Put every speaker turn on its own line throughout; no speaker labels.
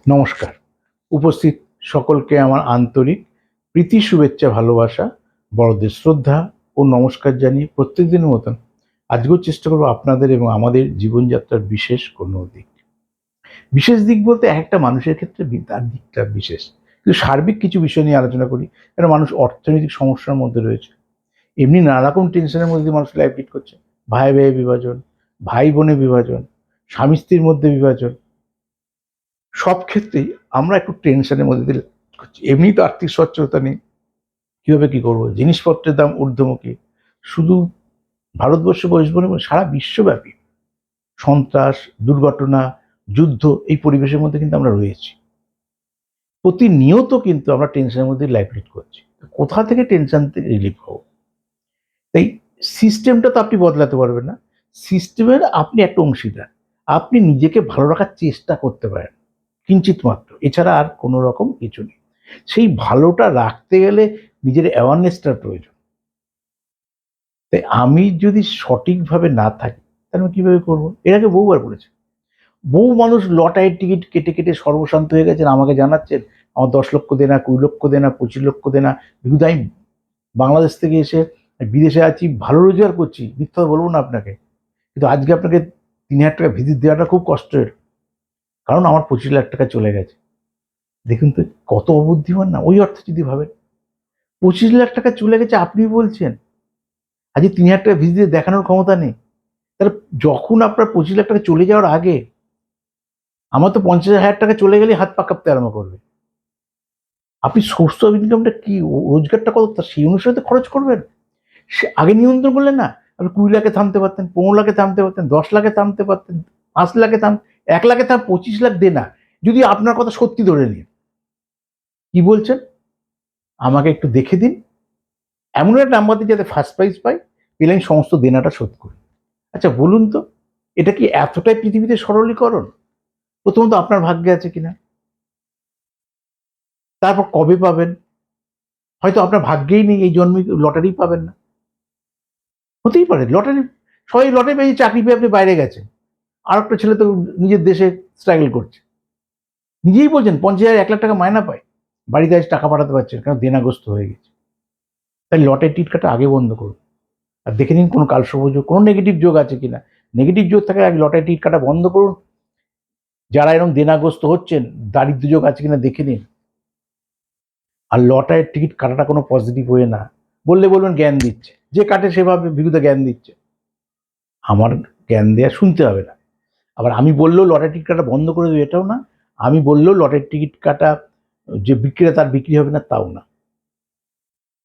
নমস্কার। উপস্থিত সকলকে আমার আন্তরিক প্রীতি, শুভেচ্ছা, ভালোবাসা, বড়দের শ্রদ্ধা ও নমস্কার জানিয়ে প্রত্যেকদিনের মতন আজকেও চেষ্টা করবো আপনাদের এবং আমাদের জীবনযাত্রার বিশেষ কোনো দিক। বিশেষ দিক বলতে একটা মানুষের ক্ষেত্রে তার দিকটা বিশেষ। কিন্তু সার্বিক কিছু বিষয় নিয়ে আলোচনা করি। কারণ মানুষ অর্থনৈতিক সমস্যার মধ্যে রয়েছে। এমনি নানা রকম টেনশনের মধ্যে দিয়ে মানুষ লাইফ লিড করছে। ভাই ভাইয়ে বিভাজন, ভাই বোনে বিভাজন, স্বামী স্ত্রীর মধ্যে বিভাজন। সব ক্ষেত্রেই আমরা একটু টেনশনের মধ্যে দিয়ে করছি। এমনি তো আর্থিক সচ্ছলতা নেই, কিভাবে কি করবো, জিনিসপত্রের দাম ঊর্ধ্বমুখী। শুধু ভারতবর্ষ বহিষ্পন্ন সারা বিশ্বব্যাপী সন্ত্রাস, দুর্ঘটনা, যুদ্ধ, এই পরিবেশের মধ্যে কিন্তু আমরা রয়েছি। প্রতিনিয়ত কিন্তু আমরা টেনশনের মধ্যে লাইফ লিড করছি। কোথা থেকে টেনশন থেকে রিলিফ হবো? তাই সিস্টেমটা তো আপনি বদলাতে পারবেন না। সিস্টেমের আপনি একটা অংশীদার। আপনি নিজেকে ভালো রাখার চেষ্টা করতে পারেন কিঞ্চিত মাত্র, এছাড়া আর কোনো রকম কিছু নেই। সেই ভালোটা রাখতে গেলে নিজের অ্যাওয়ারনেসটার প্রয়োজন। তাই আমি যদি সঠিকভাবে না থাকি তাহলে আমি কিভাবে করবো? এর আগে বহুবার বলেছি। বহু মানুষ লটারির টিকিট কেটে কেটে সর্বশান্ত হয়ে গেছেন, আমাকে জানাচ্ছেন আমার 10 লক্ষ দেনা, 20 লক্ষ দেনা, 25 লক্ষ দেনা। বিকজ আমি বাংলাদেশ থেকে এসে বিদেশে আছি, ভালো রোজগার করছি, মিথ্যা বলবো না আপনাকে। কিন্তু আজকে আপনাকে 3,000 টাকা ভিজিট দেওয়াটা খুব কষ্টের, কারণ আমার 25 লাখ টাকা চলে গেছে। দেখুন তো কত অবুদ্ধিমান না! ওই অর্থে যদি ভাবেন 25 লাখ টাকা চলে গেছে, আপনি বলছেন আজকে 3,000 টাকা ভিজিট দিয়ে দেখানোর ক্ষমতা নেই। তাহলে যখন আপনার 25 লাখ টাকা চলে যাওয়ার আগে আমার তো 50,000 টাকা চলে গেলেই হাত পা কাঁপতে আরম্ভ করবে। আপনি সোর্স অফ ইনকামটা কি, রোজগারটা কত, তা সেই অনুসারে তো খরচ করবেন। সে আগে নিয়ন্ত্রণ করলেন না, আপনি 20 লাখে থামতে পারতেন, 15 লাখে থামতে পারতেন, 10 লাখে থামতে পারতেন, 5 লাখে 1 লাখে 25 লাখ দেনা। যদি আপনার কথা সত্যি ধরে নিন, কি বলছেন? আমাকে একটু দেখে দিন, এমন একটা নাম্বার দিন যাতে ফার্স্ট প্রাইজ পাই, পেলে আমি সমস্ত দেনাটা শোধ করি। আচ্ছা বলুন তো, এটা কি এতটাই পৃথিবীতে সরলীকরণ? প্রথমত আপনার ভাগ্যে আছে কিনা, তারপর কবে পাবেন। হয়তো আপনার ভাগ্যেই নেই, এই জন্মে লটারি পাবেন না, হতেই পারে। লটারি, সবাই লটারি পেয়ে চাকরি পেয়ে আপনি বাইরে গেছেন, আর একটা ছেলে তো নিজের দেশে স্ট্রাগল করছে। নিজেই বলছেন 50,000 1 লাখ টাকা মায়না পায়, বাড়িতে আজ টাকা পাঠাতে পারছেন কারণ দেনাগ্রস্ত হয়ে গেছে। তাই লটারি টিকিট কাটা আগে বন্ধ করুন, আর দেখে নিন কোনো কালশুভ যোগ, কোনো নেগেটিভ যোগ আছে কিনা। নেগেটিভ যোগ থাকে আগে লটারি টিকিট কাটা বন্ধ করুন। যারা এরকম দেনাগ্রস্ত হচ্ছেন, দারিদ্র যোগ আছে কিনা দেখে নিন। আর লটারির টিকিট কাটাটা কোনো পজিটিভ হয়ে না। বললে বলবেন জ্ঞান দিচ্ছে, যে কাটে সেভাবে বিরুদ্ধে জ্ঞান দিচ্ছে। আমার জ্ঞান দেওয়া শুনতে হবে না। আবার আমি বললেও লটারি টিকিট কাটা বন্ধ করে দেবে এটাও না। আমি বললেও লটারি টিকিট কাটা যে বিক্রেতা তার বিক্রি হবে না তাও না।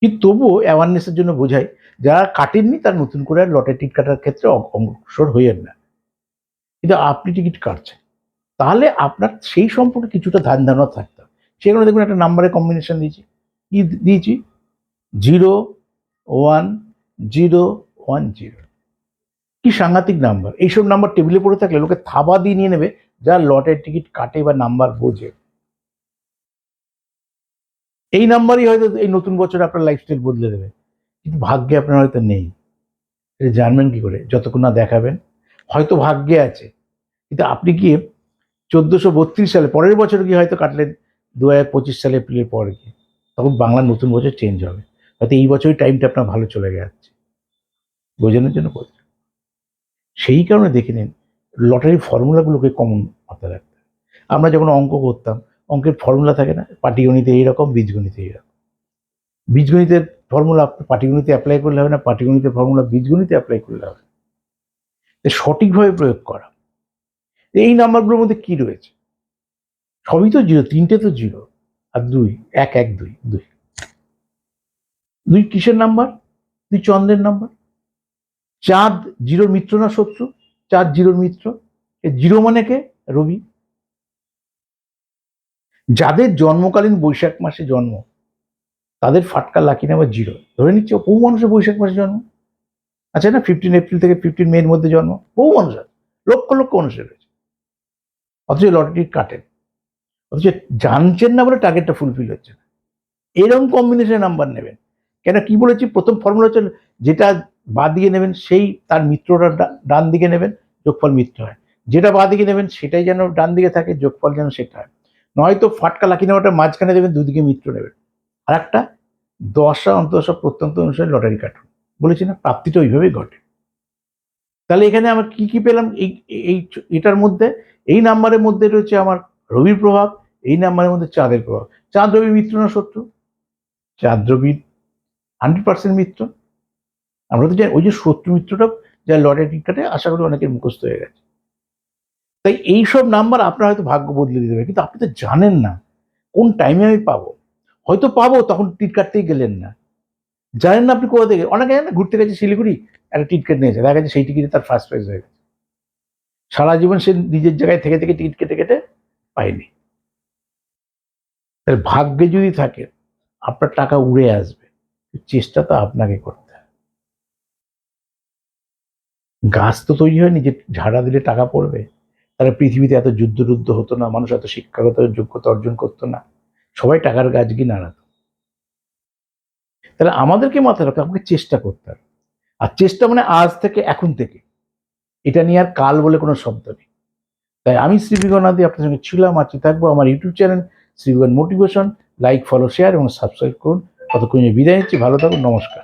কিন্তু তবুও অ্যাওয়ারনেসের জন্য বোঝাই, যারা কাটেননি তারা নতুন করে আর লটারি টিকিট কাটার ক্ষেত্রে অগ্রসর হইয়েন না। কিন্তু আপনি টিকিট কাটছেন, তাহলে আপনার সেই সম্পর্কে কিছুটা ধ্যান ধারণা থাকতে হবে। সেখানে দেখুন একটা নাম্বারের কম্বিনেশন দিয়েছি। কি দিয়েছি? 01010। কি সাংঘাতিক নাম্বার! এইসব নাম্বার টেবিলে পড়ে থাকলে লোকে থাবা দিয়ে নিয়ে নেবে, যারা লটারির টিকিট কাটে বা নাম্বার বোঝে। এই নাম্বারই হয়তো এই নতুন বছরে আপনার লাইফস্টাইল বদলে দেবে। কিন্তু ভাগ্যে আপনার হয়তো নেই। এটা জানবেন কি করে? যতক্ষণ না দেখাবেন। হয়তো ভাগ্যে আছে, কিন্তু আপনি গিয়ে 1432 সালে পরের বছর গিয়ে হয়তো কাটলেন 2025 সালে এপ্রিলের পরে গিয়ে। তখন বাংলার নতুন বছর চেঞ্জ হবে। হয়তো এই বছরই টাইমটা আপনার ভালো চলে যাচ্ছে। বোঝানোর জন্য বলছি। সেই কারণে দেখে নিন, লটারির ফর্মুলাগুলোকে কমন মাথায় রাখতে হবে। আমরা যখন অঙ্ক করতাম, অঙ্কের ফর্মুলা থাকে না? পাটিগণিতে এইরকম, বীজগণিতে এইরকম। বীজগণিতের ফর্মুলা পাটিগণিতে অ্যাপ্লাই করলে হবে না, পাটিগণিতের ফর্মুলা বীজগণিতে অ্যাপ্লাই করলে হবে। তাই সঠিকভাবে প্রয়োগ করা। এই নাম্বারগুলোর মধ্যে কি রয়েছে? সবই তো জিরো, 3টে তো জিরো আর 2, 1 1 2 2। 2 কিসের নাম্বার? 2 চন্দ্রের নাম্বার। চাঁদ জিরোর মিত্র না শত্রু? চাঁদ জিরোর মিত্র। জিরো মানে কে? রবি। যাদের জন্মকালীন বৈশাখ মাসে জন্ম, তাদের ফাটকা লাকি নাম্বার জিরো। ধরে নিচ্ছি বহু মানুষের বৈশাখ মাসে জন্ম আছে না, 15 এপ্রিল থেকে 15 মে এর মধ্যে জন্ম, বহু মানুষ আছে, লক্ষ লক্ষ মানুষের রয়েছে। অথচ লটারি কাটেন, অথচ জানছেন না বলে টার্গেটটা ফুলফিল হচ্ছে না। এরকম কম্বিনেশনের নাম্বার নেবেন। কেন কি বলেছি? প্রথম ফর্মুলা হচ্ছে যেটা বাঁ দিকে নেবেন সেই তার মিত্রটা ডান দিকে নেবেন, যোগফল মিত্র হয়। যেটা বাঁ দিকে নেবেন সেটাই যেন ডান দিকে থাকে, যোগফল যেন সেটা হয়। নয়তো ফাটকা লাকি নাম্বারটা মাঝখানে দেবেন, দুদিকে মিত্র নেবেন। আর একটা দশা অন্তদশা প্রত্যন্ত অনুসারে লটারি কাটুন। বলেছি না, প্রাপ্তিটা ওইভাবেই ঘটে। তাহলে এখানে আমার কি কি পেলাম? এই এটার মধ্যে, এই নাম্বারের মধ্যে রয়েছে আমার রবির প্রভাব, এই নাম্বারের মধ্যে চাঁদের প্রভাব। চাঁদ রবি মিত্র না শত্রু? চাঁদ রবির 100% মিত্র। আমরা তো জানি ওই যে শত্রু মিত্রটা যা লটারি কাটে, আশা করি অনেকের মুখস্থ হয়ে গেছে। তাই এইসব নাম্বার আপনার হয়তো ভাগ্য বদলে দিতে পারে, কিন্তু আপনি তো জানেন না কোন টাইমে আমি পাবো। হয়তো পাবো, তখন টিট কাটতেই গেলেন না, জানেন না আপনি কোথা থেকে। অনেকে জানেন ঘুরতে গেছে শিলিগুড়ি, একটা টিট কেটে নিয়েছে, দেখা গেছে সেই টিকিটে তার ফার্স্ট প্রাইজ হয়ে গেছে। সারা জীবন সে নিজের জায়গায় থেকে থেকে টিকিট কেটে কেটে পায়নি। তাহলে ভাগ্যে যদি থাকে আপনার টাকা উড়ে আসবে, চেষ্টা তো আপনাকে করতে হবে। গাছ তো তৈরি হয়নি যে ঝাড়া দিলে টাকা পড়বে। তাহলে পৃথিবীতে এত যুদ্ধ টুদ্ধ হতো না, মানুষ এত শিক্ষাগত যোগ্যতা অর্জন করতো না, সবাই টাকার গাছ গিয়ে নাড়াতো। তাহলে আমাদেরকে মাথায় রাখতে আমাকে চেষ্টা করতে হবে। আর চেষ্টা মানে আজ থেকে, এখন থেকে। এটা নিয়ে আর কাল বলে কোনো শব্দ নেই। তাই আমি শ্রীবিগনাদি আপনার সঙ্গে ছিলাম, আছি, থাকবো। আমার ইউটিউব চ্যানেল শ্রীবিগন মোটিভেশন, লাইক, ফলো, শেয়ার এবং সাবস্ক্রাইব করুন। ততক্ষণ বিদায় নিচ্ছি, ভালো থাকুন, নমস্কার।